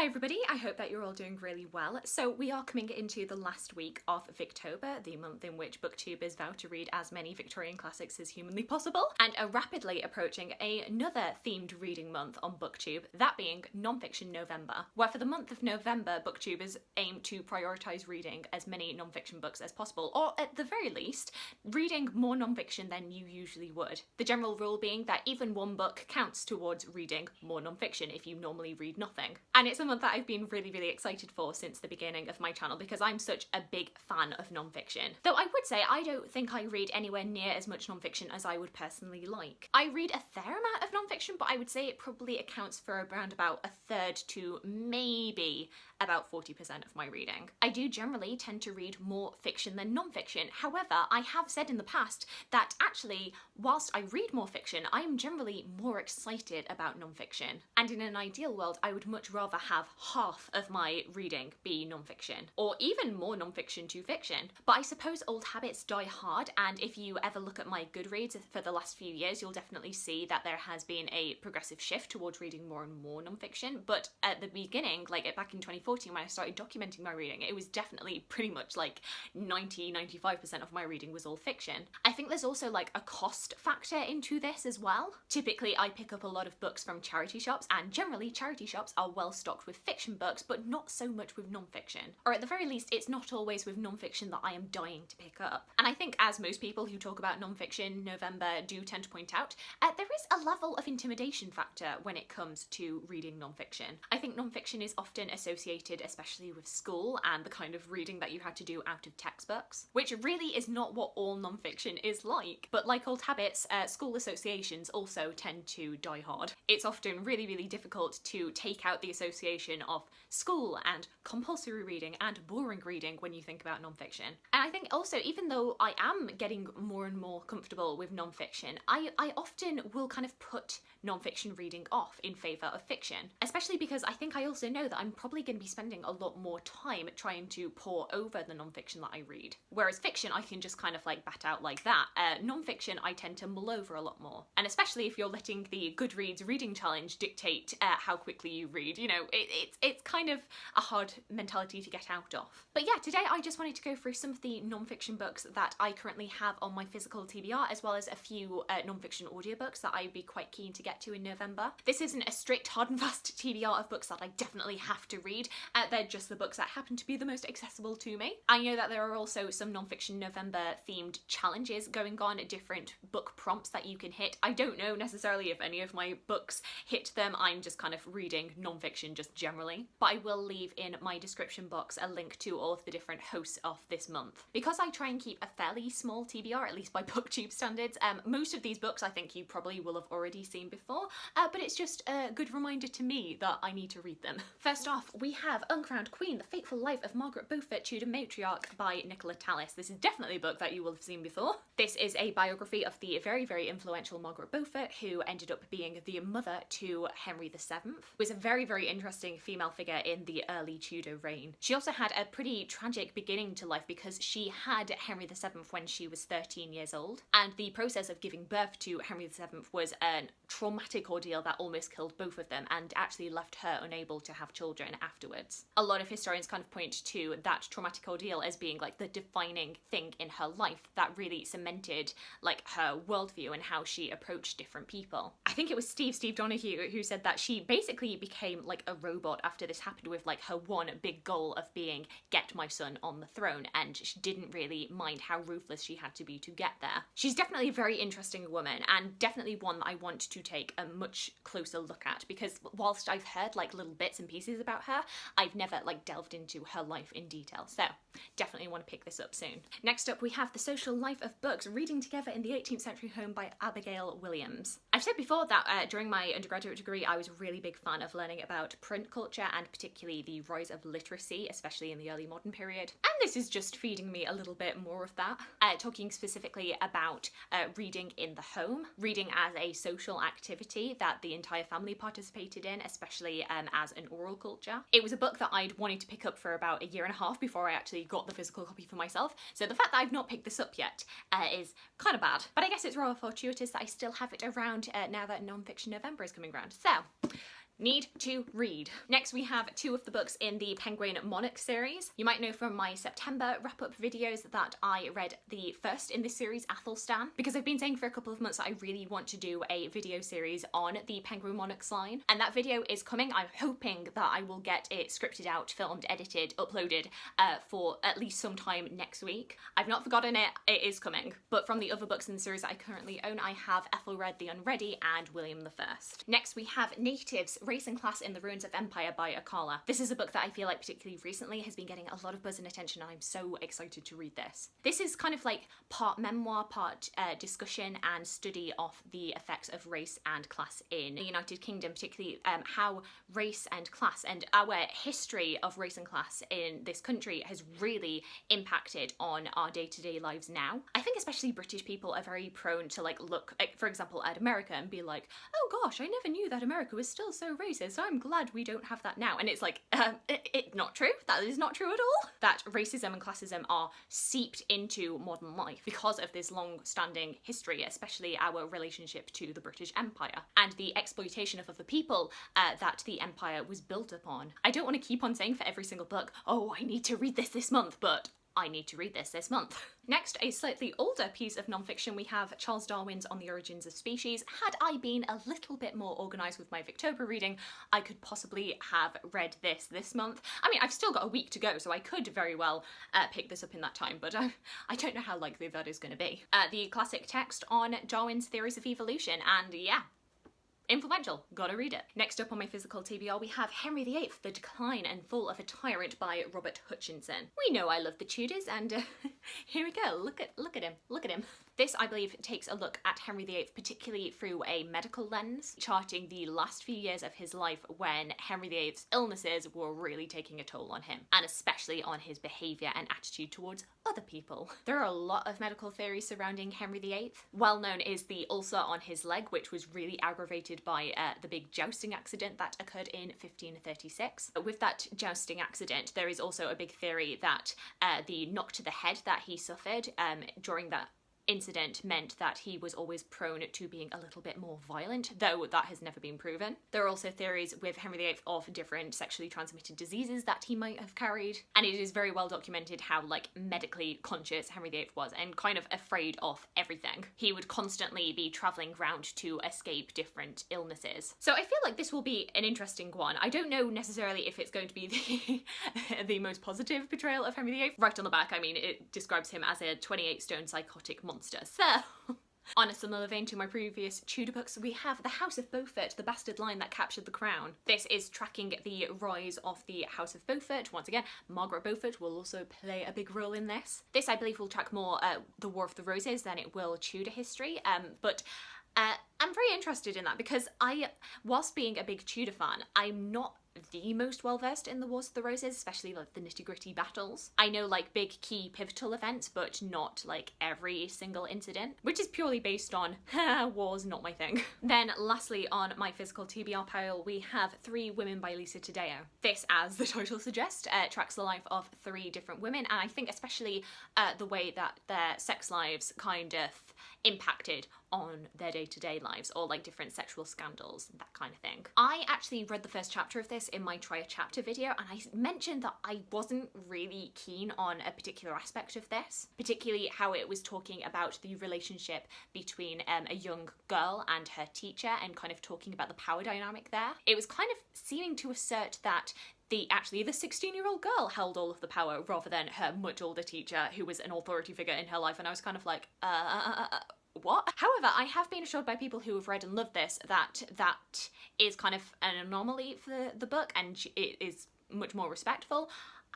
everybody, I hope that you're all doing really well. So we are coming into the last week of Victober, the month in which booktubers vow to read as many Victorian classics as humanly possible, and are rapidly approaching another themed reading month on booktube, that being non-fiction November, where for the month of November booktubers aim to prioritise reading as many non-fiction books as possible, or at the very least, reading more non-fiction than you usually would. The general rule being that even one book counts towards reading more non-fiction if you normally read nothing. And it's a month that I've been really excited for since the beginning of my channel because I'm such a big fan of non-fiction. Though I would say I don't think I read anywhere near as much non-fiction as I would personally like. I read a fair amount of non-fiction, but I would say it probably accounts for around about a third to maybe about 40% of my reading. I do generally tend to read more fiction than non-fiction. However, I have said in the past that actually, whilst I read more fiction, I am generally more excited about non-fiction. And in an ideal world, I would much rather have half of my reading be non-fiction, or even more non-fiction to fiction. But I suppose old habits die hard, and if you ever look at my Goodreads for the last few years, you'll definitely see that there has been a progressive shift towards reading more and more non-fiction. But at the beginning, like back in 2014, when I started documenting my reading, it was definitely pretty much like 90-95% of my reading was all fiction. I think there's also like a cost factor into this as well. Typically, I pick up a lot of books from charity shops, and generally charity shops are well stocked with fiction books, but not so much with non-fiction. Or at the very least, it's not always with non-fiction that I am dying to pick up. And I think as most people who talk about non-fiction November do tend to point out, there is a level of intimidation factor when it comes to reading non-fiction. I think non-fiction is often associated especially with school and the kind of reading that you had to do out of textbooks, which really is not what all non-fiction is like. But like old habits, school associations also tend to die hard. It's often really difficult to take out the association of school and compulsory reading and boring reading when you think about non-fiction. And I think also, even though I am getting more and more comfortable with non-fiction, I often will kind of put non-fiction reading off in favour of fiction, especially because I think I also know that I'm probably going to be spending a lot more time trying to pore over the non-fiction that I read. Whereas fiction I can just kind of like bat out like that. Non-fiction I tend to mull over a lot more. And especially if you're letting the Goodreads reading challenge dictate how quickly you read, you know, it's kind of a hard mentality to get out of. But yeah, today I just wanted to go through some of the non-fiction books that I currently have on my physical TBR, as well as a few non-fiction audiobooks that I'd be quite keen to get to in November. This isn't a strict hard and fast TBR of books that I definitely have to read. They're just the books that happen to be the most accessible to me. I know that there are also some non-fiction November themed challenges going on, different book prompts that you can hit. I don't know necessarily if any of my books hit them. I'm just kind of reading non-fiction just generally. But I will leave in my description box a link to all of the different hosts of this month. Because I try and keep a fairly small TBR, at least by booktube standards, most of these books I think you probably will have already seen before, but it's just a good reminder to me that I need to read them. First off, we have Uncrowned Queen, The Fateful Life of Margaret Beaufort, Tudor Matriarch by Nicola Tallis. This is definitely a book that you will have seen before. This is a biography of the very influential Margaret Beaufort, who ended up being the mother to Henry VII. Was a very interesting female figure in the early Tudor reign. She also had a pretty tragic beginning to life because she had Henry VII when she was 13 years old, and the process of giving birth to Henry VII was a traumatic ordeal that almost killed both of them and actually left her unable to have children afterwards. A lot of historians kind of point to that traumatic ordeal as being like the defining thing in her life that really cemented like her worldview and how she approached different people. I think it was Steve Donahue who said that she basically became like a robot after this happened, with like her one big goal of being get my son on the throne, and she didn't really mind how ruthless she had to be to get there. She's definitely a very interesting woman, and definitely one that I want to take a much closer look at, because whilst I've heard like little bits and pieces about her, I've never like delved into her life in detail, so definitely want to pick this up soon. Next up we have The Social Life of Books, Reading Together in the 18th Century Home by Abigail Williams. I've said before that during my undergraduate degree I was a really big fan of learning about print culture and particularly the rise of literacy, especially in the early modern period. And this is just feeding me a little bit more of that. Talking specifically about reading in the home, reading as a social activity that the entire family participated in, especially as an oral culture. It was a book that I'd wanted to pick up for about a year and a half before I actually got the physical copy for myself, so the fact that I've not picked this up yet is kind of bad. But I guess it's rather fortuitous that I still have it around now that non-fiction November is coming around. So Need to read. Next we have two of the books in the Penguin Monarch series. You might know from my September wrap-up videos that I read the first in this series, Athelstan, because I've been saying for a couple of months that I really want to do a video series on the Penguin Monarchs line, and that video is coming. I'm hoping that I will get it scripted out, filmed, edited, uploaded for at least some time next week. I've not forgotten it, it is coming. But from the other books in the series that I currently own, I have Aethelred the Unready and William I. Next we have Natives, Race and Class in the Ruins of Empire by Akala. This is a book that I feel like particularly recently has been getting a lot of buzz and attention, and I'm so excited to read this. This is kind of like part memoir, part discussion and study of the effects of race and class in the United Kingdom, particularly how race and class and our history of race and class in this country has really impacted on our day-to-day lives now. I think especially British people are very prone to like look, for example, at America and be like, oh gosh, I never knew that America was still so racist. So I'm glad we don't have that now. And it's like, it's not true. That is not true at all. That racism and classism are seeped into modern life because of this long-standing history, especially our relationship to the British Empire and the exploitation of other people that the empire was built upon. I don't want to keep on saying for every single book, oh, I need to read this month, but I need to read this month. Next, a slightly older piece of non-fiction, we have Charles Darwin's On the Origins of Species. Had I been a little bit more organised with my Victober reading, I could possibly have read this month. I mean, I've still got a week to go, so I could very well pick this up in that time, but I don't know how likely that is going to be. The classic text on Darwin's theories of evolution, and yeah, influential, gotta read it. Next up on my physical TBR, we have Henry VIII, The Decline and Fall of a Tyrant by Robert Hutchinson. We know I love the Tudors, and here we go. Look at him. This, I believe, takes a look at Henry VIII, particularly through a medical lens, charting the last few years of his life when Henry VIII's illnesses were really taking a toll on him, and especially on his behaviour and attitude towards other people. There are a lot of medical theories surrounding Henry VIII. Well known is the ulcer on his leg, which was really aggravated by the big jousting accident that occurred in 1536. With that jousting accident, there is also a big theory that the knock to the head that he suffered during that incident meant that he was always prone to being a little bit more violent, though that has never been proven. There are also theories with Henry VIII of different sexually transmitted diseases that he might have carried, and it is very well documented how like medically conscious Henry VIII was and kind of afraid of everything. He would constantly be travelling around to escape different illnesses. So I feel like this will be an interesting one. I don't know necessarily if it's going to be the most positive portrayal of Henry VIII. Right on the back, I mean, it describes him as a 28-stone psychotic monster. So, on a similar vein to my previous Tudor books, we have The House of Beaufort, the bastard line that captured the crown. This is tracking the rise of the House of Beaufort. Once again, Margaret Beaufort will also play a big role in this. This, I believe, will track more the War of the Roses than it will Tudor history, but I'm very interested in that because whilst being a big Tudor fan, I'm not the most well versed in the Wars of the Roses, especially like the nitty-gritty battles. I know like big key pivotal events, but not like every single incident, which is purely based on wars not my thing. Then lastly on my physical TBR pile, we have Three Women by Lisa Taddeo. This, as the title suggests, tracks the life of three different women, and I think especially the way that their sex lives kind of impacted on their day-to-day lives, or like different sexual scandals, that kind of thing. I actually read the first chapter of this in my try a chapter video, and I mentioned that I wasn't really keen on a particular aspect of this, particularly how it was talking about the relationship between a young girl and her teacher and kind of talking about the power dynamic there. It was kind of seeming to assert that the 16-year-old girl held all of the power rather than her much older teacher who was an authority figure in her life, and I was kind of like, what? However, I have been assured by people who have read and loved this that that is kind of an anomaly for the book and it is much more respectful.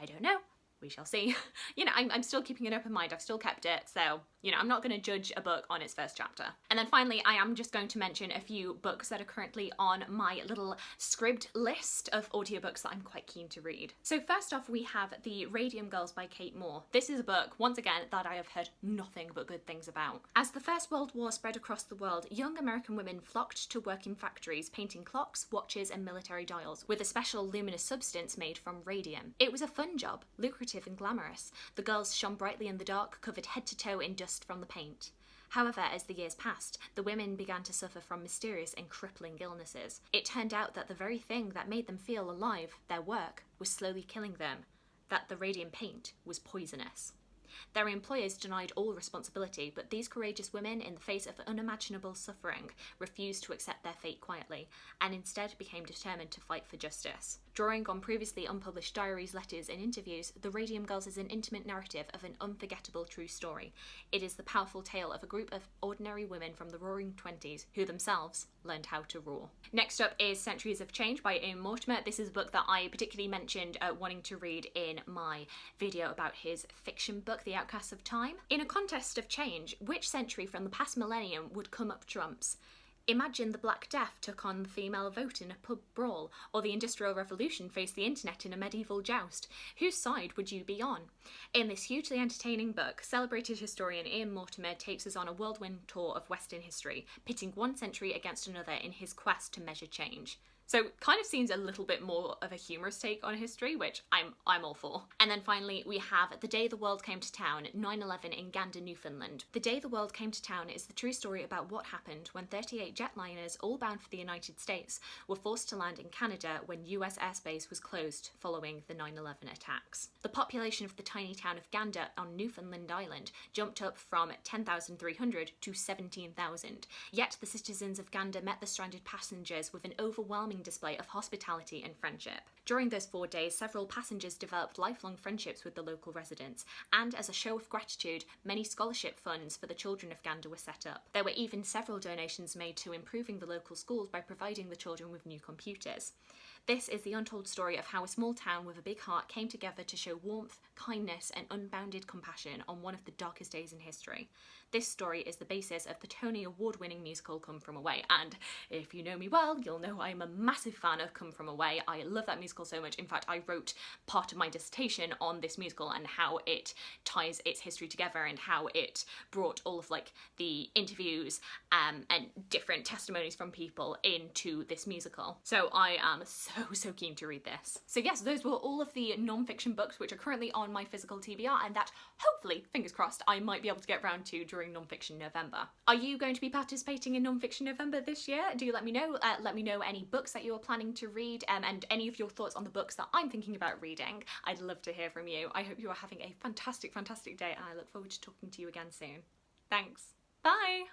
I don't know. We shall see. You know, I'm still keeping an open mind. I've still kept it, so, you know, I'm not going to judge a book on its first chapter. And then finally, I am just going to mention a few books that are currently on my little scribed list of audiobooks that I'm quite keen to read. So first off, we have The Radium Girls by Kate Moore. This is a book, once again, that I have heard nothing but good things about. As the First World War spread across the world, young American women flocked to work in factories, painting clocks, watches, and military dials, with a special luminous substance made from radium. It was a fun job, lucrative and glamorous. The girls shone brightly in the dark, covered head to toe in dust from the paint. However, as the years passed, the women began to suffer from mysterious and crippling illnesses. It turned out that the very thing that made them feel alive, their work, was slowly killing them, that the radium paint was poisonous. Their employers denied all responsibility, but these courageous women, in the face of unimaginable suffering, refused to accept their fate quietly, and instead became determined to fight for justice. Drawing on previously unpublished diaries, letters, and interviews, The Radium Girls is an intimate narrative of an unforgettable true story. It is the powerful tale of a group of ordinary women from the Roaring Twenties who themselves learned how to rule. Next up is Centuries of Change by Mortimer. This is a book that I particularly mentioned wanting to read in my video about his fiction book, The Outcasts of Time. In a contest of change, which century from the past millennium would come up trumps? Imagine the Black Death took on the female vote in a pub brawl, or the Industrial Revolution faced the internet in a medieval joust. Whose side would you be on? In this hugely entertaining book, celebrated historian Ian Mortimer takes us on a whirlwind tour of Western history, pitting one century against another in his quest to measure change. So kind of seems a little bit more of a humorous take on history, which I'm all for. And then finally we have The Day the World Came to Town, 9/11 in Gander, Newfoundland. The Day the World Came to Town is the true story about what happened when 38 jetliners, all bound for the United States, were forced to land in Canada when US airspace was closed following the 9/11 attacks. The population of the tiny town of Gander on Newfoundland Island jumped up from 10,300 to 17,000. Yet the citizens of Gander met the stranded passengers with an overwhelming display of hospitality and friendship. During those 4 days, several passengers developed lifelong friendships with the local residents, and as a show of gratitude, many scholarship funds for the children of Gander were set up. There were even several donations made to improving the local schools by providing the children with new computers. This is the untold story of how a small town with a big heart came together to show warmth, kindness, and unbounded compassion on one of the darkest days in history. This story is the basis of the Tony Award-winning musical Come From Away, and if you know me well, you'll know I'm a massive fan of Come From Away. I love that musical so much. In fact, I wrote part of my dissertation on this musical and how it ties its history together and how it brought all of like the interviews and different testimonies from people into this musical. So I am so keen to read this. So yes, those were all of the non-fiction books which are currently on my physical TBR, and that hopefully, fingers crossed, I might be able to get round to during Non-Fiction November. Are you going to be participating in Non-Fiction November this year? Do let me know. Let me know any books that you're planning to read and any of your thoughts on the books that I'm thinking about reading. I'd love to hear from you. I hope you are having a fantastic day, and I look forward to talking to you again soon. Thanks. Bye!